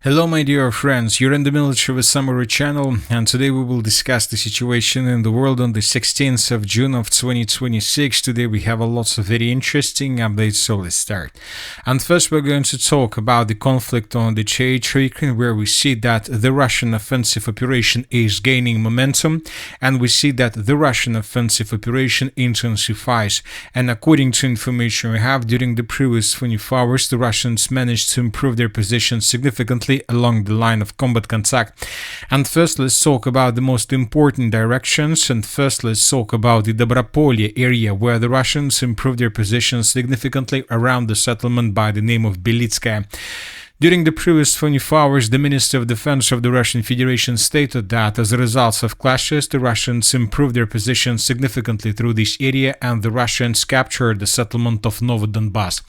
Hello, my dear friends. You're in the Military Summary channel, and today we will discuss the situation in the world on the 16th of June of 2026. Today we have a lot of very interesting updates, so let's start. And first we're going to talk about the conflict on the territory, where we see that the Russian offensive operation is gaining momentum, and we see that the Russian offensive operation intensifies. And according to information we have, during the previous 24 hours, the Russians managed to improve their position significantly along the line of combat contact. And first let's talk about the most important directions, and first let's talk about the Dobropillia area, where the Russians improved their position significantly around the settlement by the name of Bilyi. During the previous 24 hours, the Minister of Defense of the Russian Federation stated that as a result of clashes, the Russians improved their position significantly through this area and the Russians captured the settlement of Novyi Donbas.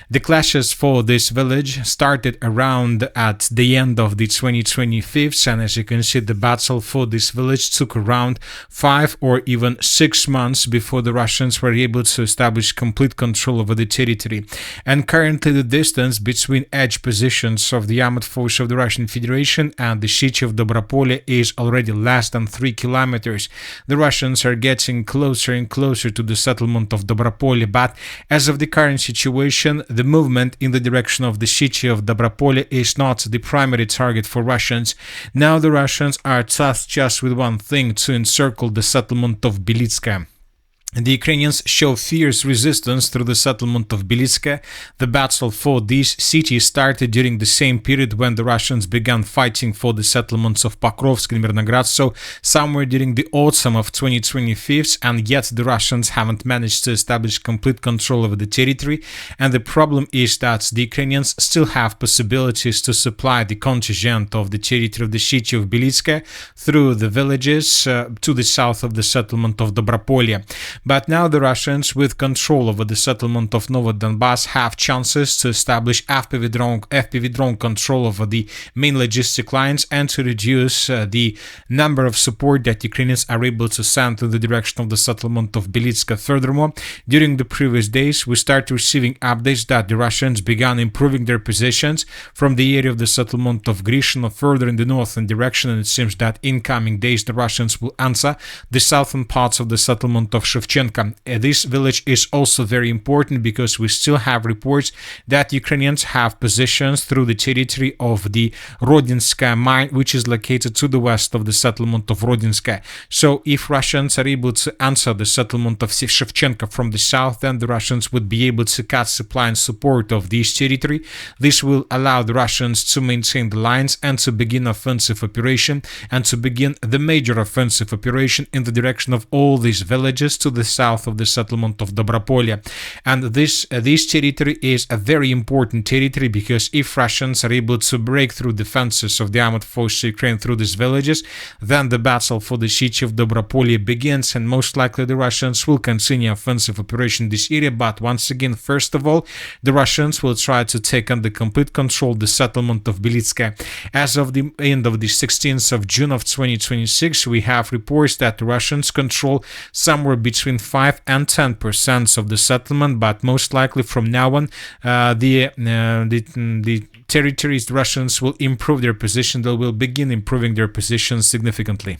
The clashes for this village started around at the end of the 2025, and as you can see, the battle for this village took around 5 or even 6 months before the Russians were able to establish complete control over the territory. And currently the distance between edge positions of the armed force of the Russian Federation and the city of Dobropillia is already less than 3 kilometers. The Russians are getting closer and closer to the settlement of Dobropillia, but as of the current situation, the movement in the direction of the city of Dobropillia is not the primary target for Russians. Now the Russians are tasked just with one thing: to encircle the settlement of Bilyi. The Ukrainians show fierce resistance through the settlement of Bilyi. The battle for this city started during the same period when the Russians began fighting for the settlements of Pokrovsk and Mirnograd, so somewhere during the autumn of 2025, and yet the Russians haven't managed to establish complete control over the territory. And the problem is that the Ukrainians still have possibilities to supply the contingent of the territory of the city of Bilyi through the villages to the south of the settlement of Dobropillia. But now the Russians, with control over the settlement of Novyi Donbas, have chances to establish FPV drone control over the main logistic lines and to reduce the number of support that Ukrainians are able to send to the direction of the settlement of Bilyi. Furthermore, during the previous days, we started receiving updates that the Russians began improving their positions from the area of the settlement of Grishino further in the northern direction, and it seems that in coming days the Russians will answer the southern parts of the settlement of Shevchenko. This village is also very important because we still have reports that Ukrainians have positions through the territory of the Rodinska mine, which is located to the west of the settlement of Rodinska. So if Russians are able to answer the settlement of Shevchenko from the south, then the Russians would be able to cut supply and support of this territory. This will allow the Russians to maintain the lines and to begin offensive operation and to begin the major offensive operation in the direction of all these villages to the south of the settlement of Dobropillia. And this territory is a very important territory because if Russians are able to break through defenses of the armed forces of Ukraine through these villages, then the battle for the city of Dobropillia begins, and most likely the Russians will continue offensive operation in this area. But once again, first of all, the Russians will try to take under complete control the settlement of Bilyi. As of the end of the 16th of June of 2026, we have reports that the Russians control somewhere between 5 and 10% of the settlement, but most likely from now on the territories, the Russians will improve their position. They will begin improving their position significantly.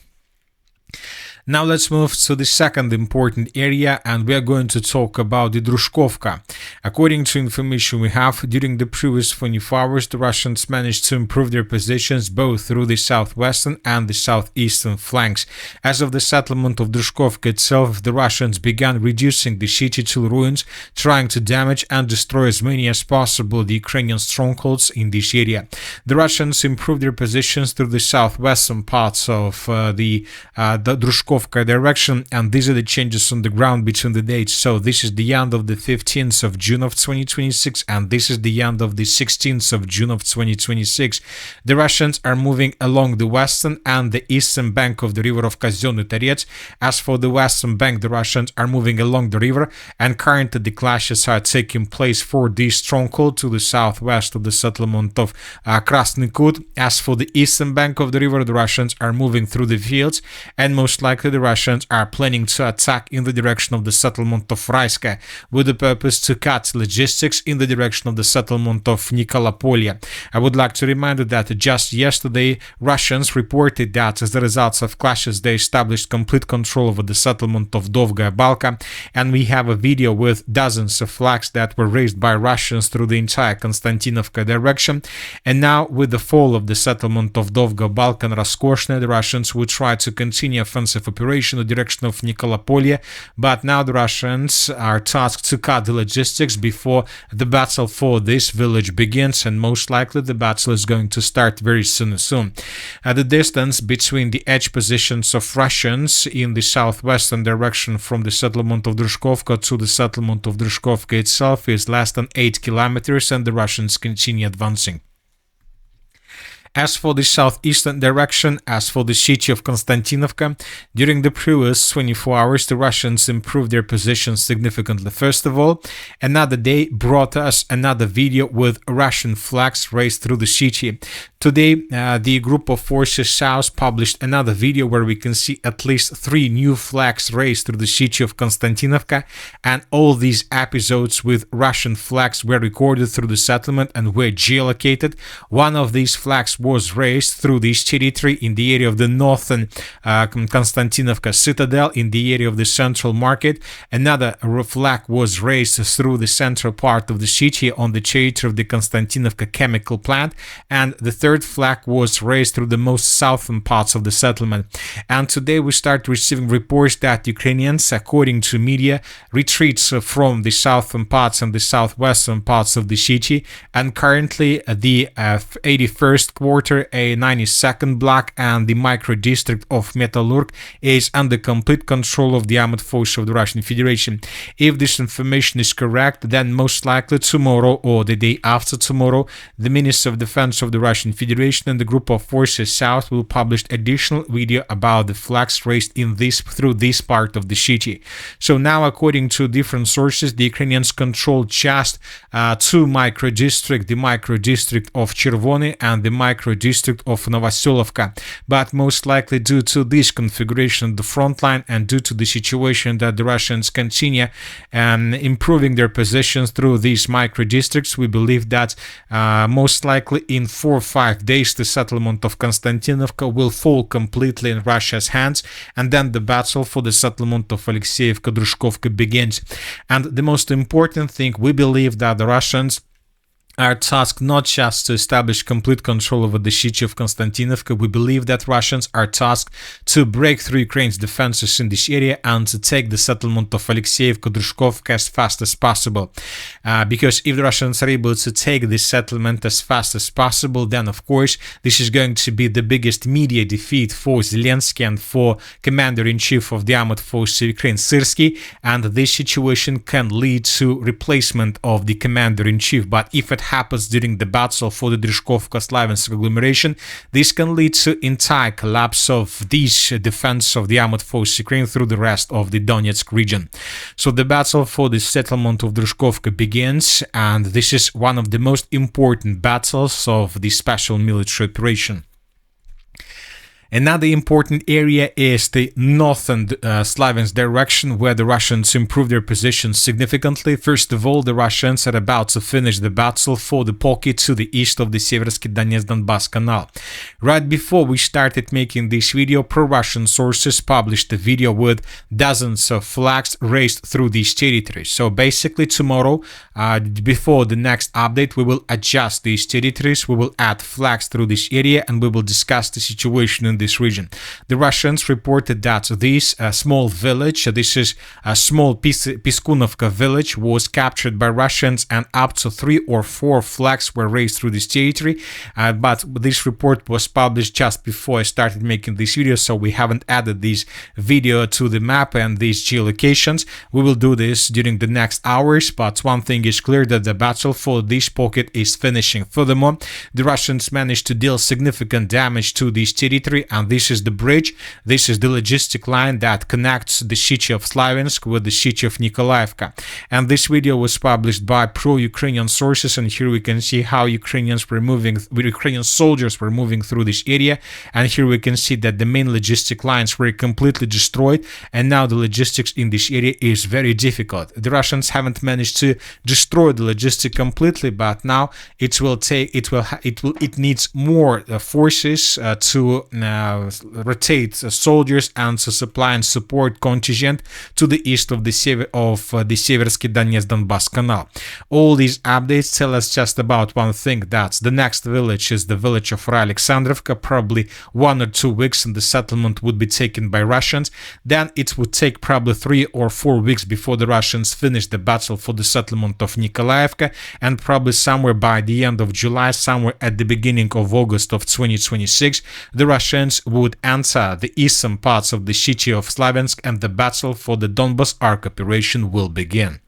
Now let's move to the second important area, and we are going to talk about the Druzhkivka. According to information we have, during the previous 24 hours, the Russians managed to improve their positions both through the southwestern and the southeastern flanks. As of the settlement of Druzhkivka itself, the Russians began reducing the city to ruins, trying to damage and destroy as many as possible the Ukrainian strongholds in this area. The Russians improved their positions through the southwestern parts of the Druzhkivka direction, and these are the changes on the ground between the dates. So this is the end of the 15th of June of 2026, and this is the end of the 16th of June of 2026. The Russians are moving along the western and the eastern bank of the river of Kostiantynivka. As for the western bank, the Russians are moving along the river, and currently the clashes are taking place for this stronghold to the southwest of the settlement of Krasny Kut. As for the eastern bank of the river, the Russians are moving through the fields, and most likely Konstantinivka, the Russians are planning to attack in the direction of the settlement of Raiska with the purpose to cut logistics in the direction of the settlement of Nikolapolia. I would like to remind you that just yesterday Russians reported that as the result of clashes they established complete control over the settlement of Dovha Balka, and we have a video with dozens of flags that were raised by Russians through the entire Kostiantynivka direction. And now with the fall of the settlement of Dovha Balka Rizkishne, the Russians would try to continue offensive operation in the direction of Nikolapolia, but now the Russians are tasked to cut the logistics before the battle for this village begins, and most likely the battle is going to start very soon. The distance between the edge positions of Russians in the southwestern direction from the settlement of Druzhkivka to the settlement of Druzhkivka itself is less than 8 kilometers, and the Russians continue advancing. As for the southeastern direction, as for the city of Kostiantynivka, during the previous 24 hours, the Russians improved their position significantly. First of all, another day brought us another video with Russian flags raised through the city. Today, the group of forces south published another video where we can see at least 3 new flags raised through the city of Kostiantynivka, and all these episodes with Russian flags were recorded through the settlement and were geolocated. One of these flags was raised through this territory in the area of the northern Kostiantynivka citadel, in the area of the central market. Another flag was raised through the central part of the city on the territory of the Kostiantynivka chemical plant, and the third flag was raised through the most southern parts of the settlement. And today we start receiving reports that Ukrainians, according to media, retreats from the southern parts and the southwestern parts of the city, and currently the 81st quarter, a 92nd block, and the micro-district of Metallurg is under complete control of the armed forces of the Russian Federation. If this information is correct, then most likely tomorrow or the day after tomorrow, the Minister of Defense of the Russian Federation and the group of forces south will publish additional video about the flags raised through this part of the city. So now, according to different sources, the Ukrainians control just 2 micro-districts, the micro-district of Chervony and the micro-district of Novoselovka. But most likely due to this configuration of the front line and due to the situation that the Russians continue improving their positions through these micro-districts, we believe that most likely in 4 or 5 days the settlement of Kostiantynivka will fall completely in Russia's hands, and then the battle for the settlement of Alexeyevka Druzhkivka begins. And the most important thing, we believe that the Russians are tasked not just to establish complete control over the city of Kostiantynivka. We believe that Russians are tasked to break through Ukraine's defenses in this area and to take the settlement of Alexeyevka Druzhkivka as fast as possible. Because if the Russians are able to take this settlement as fast as possible, then of course this is going to be the biggest media defeat for Zelensky and for Commander-in-Chief of the Armed Forces of Ukraine, Syrsky, and this situation can lead to replacement of the Commander-in-Chief. But if it happens during the battle for the Druzhkivka-Slaviansk agglomeration, this can lead to entire collapse of this defense of the armed forces of Ukraine through the rest of the Donetsk region. So the battle for the settlement of Druzhkivka begins, and this is one of the most important battles of the special military operation. Another important area is the northern Slaviansk direction, where the Russians improved their position significantly. First of all, the Russians are about to finish the battle for the pocket to the east of the Seversky Donetsk-Donbas canal. Right before we started making this video, pro-Russian sources published a video with dozens of flags raised through these territories. So basically tomorrow, before the next update, we will adjust these territories, we will add flags through this area, and we will discuss the situation in this region. The Russians reported that this small village, this is a small Piskunovka village, was captured by Russians, and up to 3 or 4 flags were raised through this territory. But this report was published just before I started making this video, so we haven't added this video to the map and these geolocations. We will do this during the next hours, but one thing is clear, that the battle for this pocket is finishing. Furthermore, the Russians managed to deal significant damage to this territory and this is the bridge. This is the logistic line that connects the city of Slaviansk with the city of Nikolaevka. And this video was published by pro-Ukrainian sources, and here we can see how Ukrainian soldiers were moving through this area. And here we can see that the main logistic lines were completely destroyed, and now the logistics in this area is very difficult. The Russians haven't managed to destroy the logistic completely, but now it needs more forces to rotate soldiers and to supply and support contingent to the east of the Seversky Donetsk-Donbas canal. All these updates tell us just about one thing, that the next village is the village of Alexandrovka. Probably 1 or 2 weeks and the settlement would be taken by Russians. Then it would take probably 3 or 4 weeks before the Russians finish the battle for the settlement of Nikolaevka, and probably somewhere by the end of July, somewhere at the beginning of August of 2026, the Russians would enter the eastern parts of the city of Slaviansk, and the battle for the Donbas Arc operation will begin.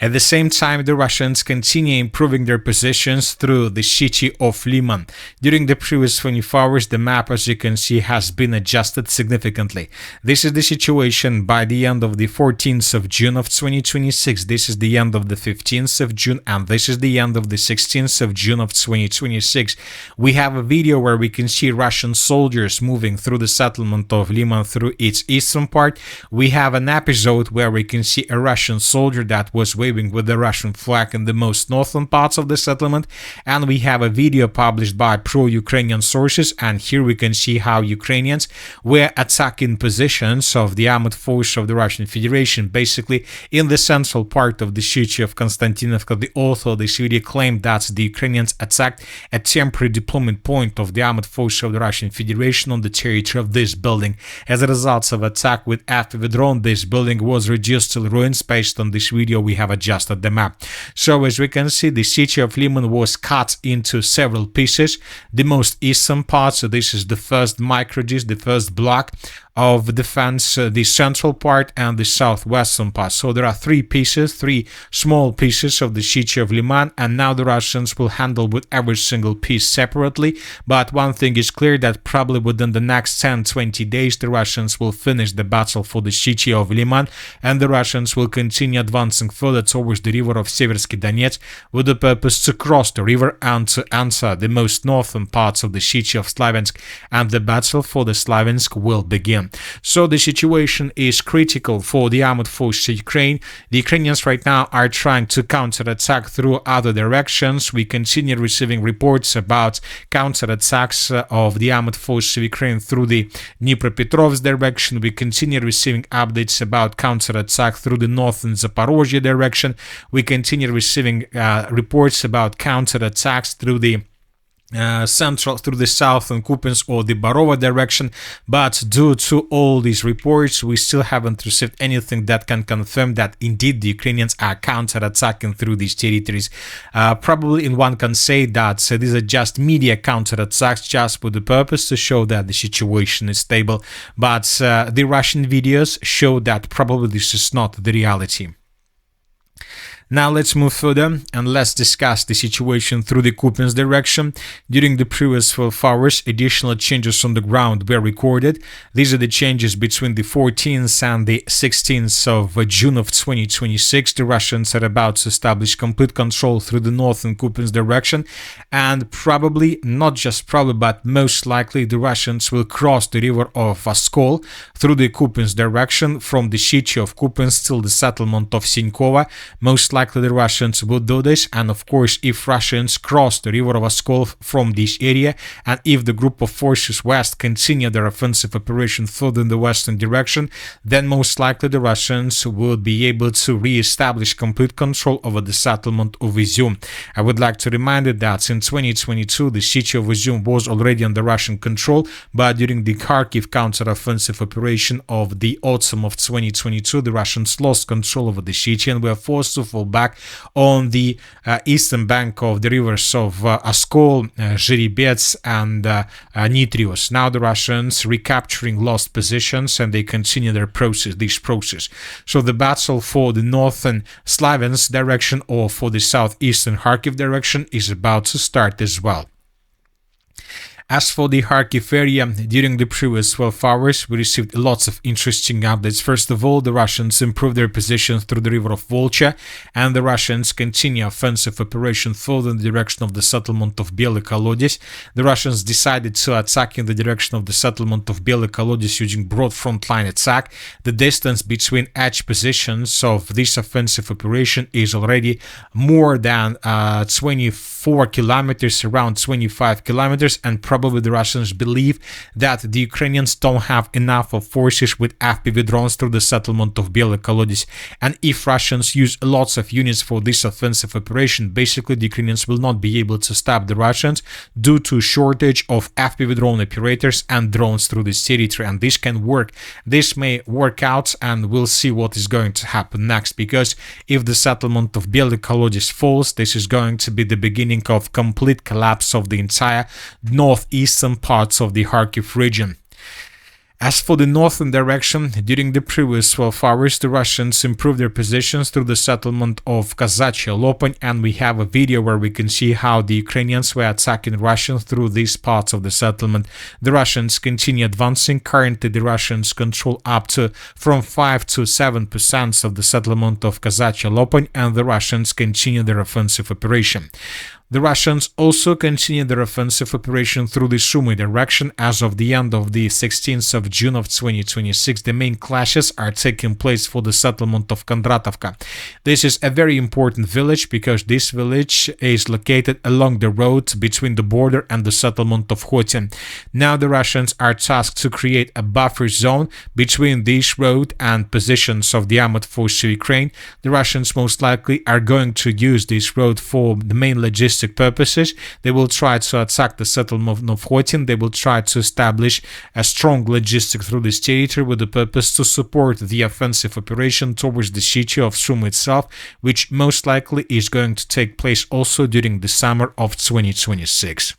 At the same time, the Russians continue improving their positions through the city of Lyman. During the previous 24 hours, the map, as you can see, has been adjusted significantly. This is the situation by the end of the 14th of June of 2026. This is the end of the 15th of June, and this is the end of the 16th of June of 2026. We have a video where we can see Russian soldiers moving through the settlement of Lyman through its eastern part. We have an episode where we can see a Russian soldier that was waving with the Russian flag in the most northern parts of the settlement, and we have a video published by pro-Ukrainian sources, and here we can see how Ukrainians were attacking positions of the armed force of the Russian Federation. Basically, in the central part of the city of Kostiantynivka, the author of this video claimed that the Ukrainians attacked a temporary deployment point of the armed force of the Russian Federation on the territory of this building. As a result of attack with FPV drone, this building was reduced to ruins. Based on this video, we have adjusted the map. So as we can see, the city of Lyman was cut into several pieces. The most eastern part, so this is the first microdisc, the first block of defense, the central part and the southwestern part. So there are 3 pieces, 3 small pieces of the city of Lyman, and now the Russians will handle with every single piece separately. But one thing is clear, that probably within the next 10-20 days the Russians will finish the battle for the city of Lyman, and the Russians will continue advancing further towards the river of Seversky Donetsk with the purpose to cross the river and to enter the most northern parts of the city of Slaviansk, and the battle for the Slaviansk will begin. So the situation is critical for the armed forces of Ukraine. The Ukrainians right now are trying to counterattack through other directions. We continue receiving reports about counterattacks of the armed forces of Ukraine through the Dnipropetrovsk direction. We continue receiving updates about counterattack through the northern Zaporozhye direction. We continue receiving reports about counterattacks through the central, through the south and Kupiansk or the Barova direction, but due to all these reports, we still haven't received anything that can confirm that indeed the Ukrainians are counterattacking through these territories. Probably one can say that these are just media counterattacks, just with the purpose to show that the situation is stable, but the Russian videos show that probably this is not the reality. Now let's move further and let's discuss the situation through the Kupiansk direction. During the previous 12 hours, additional changes on the ground were recorded. These are the changes between the 14th and the 16th of June of 2026. The Russians are about to establish complete control through the northern Kupiansk direction, and probably, not just probably, but most likely the Russians will cross the river of Oskol through the Kupiansk direction from the city of Kupiansk till the settlement of Sinkova. Most likely the Russians would do this, and of course if Russians cross the river of Oskol from this area, and if the group of forces west continue their offensive operation further in the western direction, then most likely the Russians will be able to re-establish complete control over the settlement of Izum. I would like to remind you that in 2022 the city of Izum was already under Russian control, but during the Kharkiv counter-offensive operation of the autumn of 2022 the Russians lost control over the city and were forced to fall back on the eastern bank of the rivers of Oskol, Zhiribets and Nitrios. Now the Russians recapturing lost positions and they continue their process. So the battle for the northern Slaviansk direction or for the southeastern Kharkiv direction is about to start as well. As for the Kharkiv area, during the previous 12 hours, we received lots of interesting updates. First of all, the Russians improved their position through the river of Volcha, and the Russians continue offensive operation further in the direction of the settlement of Bilyi Kolodiaz. The Russians decided to attack in the direction of the settlement of Bilyi Kolodiaz using broad frontline attack. The distance between edge positions of this offensive operation is already more than 24 kilometers, around 25 kilometers, and probably the Russians believe that the Ukrainians don't have enough of forces with FPV drones through the settlement of Bilyi Kolodiaz. And if Russians use lots of units for this offensive operation, basically the Ukrainians will not be able to stop the Russians due to shortage of FPV drone operators and drones through this territory. And this can work. This may work out, and we'll see what is going to happen next, because if the settlement of Bilyi Kolodiaz falls, this is going to be the beginning of complete collapse of the entire northeastern parts of the Kharkiv region. As for the northern direction, during the previous 12 hours, the Russians improved their positions through the settlement of Kazachia Lopan, and we have a video where we can see how the Ukrainians were attacking Russians through these parts of the settlement. The Russians continue advancing. Currently, the Russians control up to from 5 to 7% of the settlement of Kazachia Lopan, and the Russians continue their offensive operation. The Russians also continue their offensive operation through the Sumy direction. As of the end of the 16th of June of 2026, the main clashes are taking place for the settlement of Kondrativka. This is a very important village because this village is located along the road between the border and the settlement of Khotin. Now the Russians are tasked to create a buffer zone between this road and positions of the armored forces of Ukraine. The Russians most likely are going to use this road for the main logistic purposes. They will try to attack the settlement of Khotin. They will try to establish a strong logistic through this territory with the purpose to support the offensive operation towards the city of Sumy itself, which most likely is going to take place also during the summer of 2026.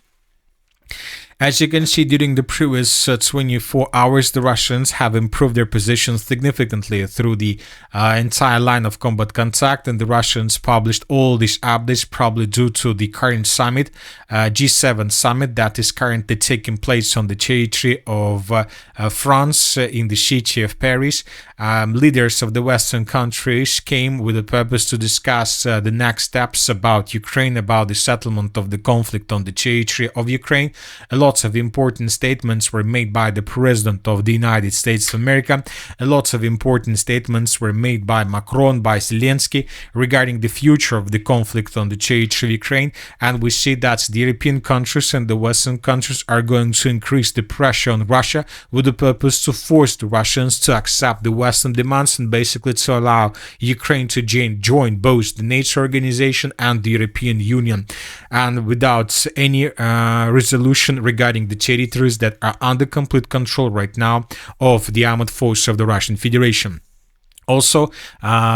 As you can see, during the previous 24 hours, the Russians have improved their positions significantly through the entire line of combat contact, and the Russians published all these updates probably due to the current summit, G7 summit, that is currently taking place on the territory of France in the city of Paris. Leaders of the Western countries came with the purpose to discuss the next steps about Ukraine, about the settlement of the conflict on the territory of Ukraine. Lots of important statements were made by the President of the United States of America. Lots of important statements were made by Macron, by Zelensky regarding the future of the conflict on the territory of Ukraine. And we see that the European countries and the Western countries are going to increase the pressure on Russia with the purpose to force the Russians to accept the Western demands and basically to allow Ukraine to join both the NATO organization and the European Union. And without any resolution regarding the territories that are under complete control right now of the armed forces of the Russian Federation. Also,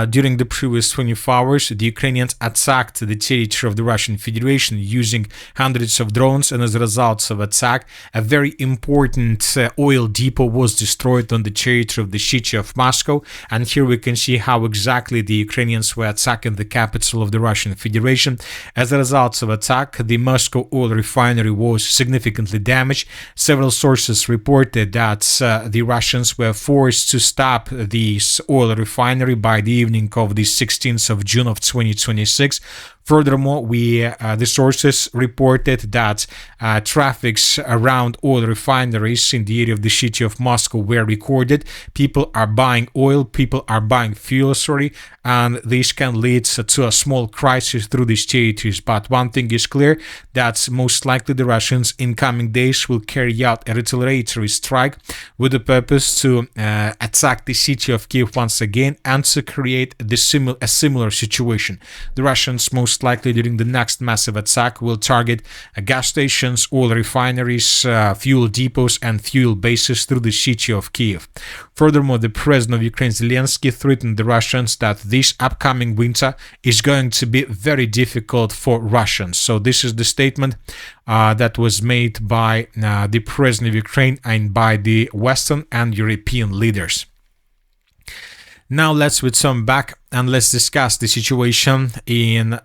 during the previous 24 hours, the Ukrainians attacked the territory of the Russian Federation using hundreds of drones, and as a result of attack, a very important oil depot was destroyed on the territory of the city of Moscow. And here we can see how exactly the Ukrainians were attacking the capital of the Russian Federation. As a result of attack, the Moscow oil refinery was significantly damaged. Several sources reported that the Russians were forced to stop this oil refinery by the evening of the 16th of June of 2026. Furthermore, the sources reported that traffics around oil refineries in the area of the city of Moscow were recorded. People are buying oil, people are buying fuel, and this can lead to a small crisis through these territories. But one thing is clear, that most likely the Russians in coming days will carry out a retaliatory strike with the purpose to attack the city of Kiev once again and to create a similar situation. The Russians most likely during the next massive attack will target gas stations, oil refineries, fuel depots and fuel bases through the city of Kiev. Furthermore, the President of Ukraine, Zelensky, threatened the Russians that this upcoming winter is going to be very difficult for Russians. So this is the statement that was made by the President of Ukraine and by the Western and European leaders. Now let's return back and let's discuss the situation in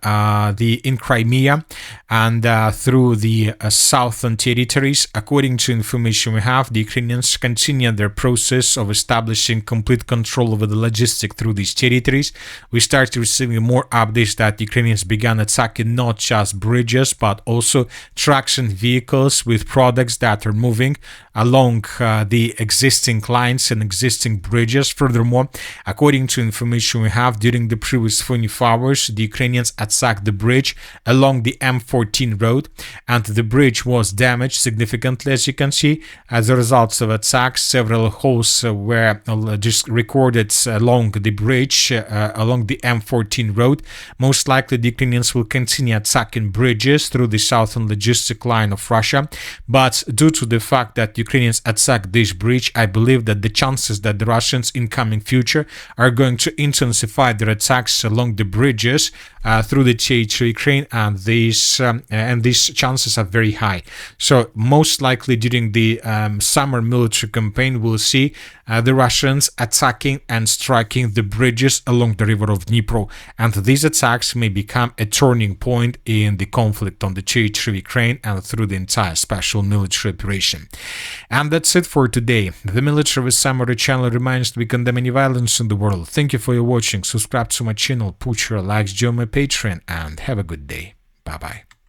Crimea and through the southern territories. According to information we have, the Ukrainians continue their process of establishing complete control over the logistics through these territories. We started receiving more updates that Ukrainians began attacking not just bridges but also trucks and vehicles with products that are moving along the existing lines and existing bridges. Furthermore, according to information we have, during the previous 24 hours, the Ukrainians attacked the bridge along the M14 road, and the bridge was damaged significantly, as you can see. As a result of attacks, several holes were just recorded along the bridge, along the M14 road. Most likely, the Ukrainians will continue attacking bridges through the southern logistic line of Russia, but due to the fact that Ukrainians attack this bridge, I believe that the chances that the Russians in coming future are going to intensify their attacks along the bridges through the territory Ukraine, and these chances are very high. So most likely during the summer military campaign, we'll see the Russians attacking and striking the bridges along the river of Dnipro, and these attacks may become a turning point in the conflict on the territory of Ukraine and through the entire special military operation. And that's it for today. The Military Summary channel reminds we condemn any violence in the world. Thank you for your watching. Subscribe to my channel, put your likes, join my Patreon, and have a good day. Bye bye.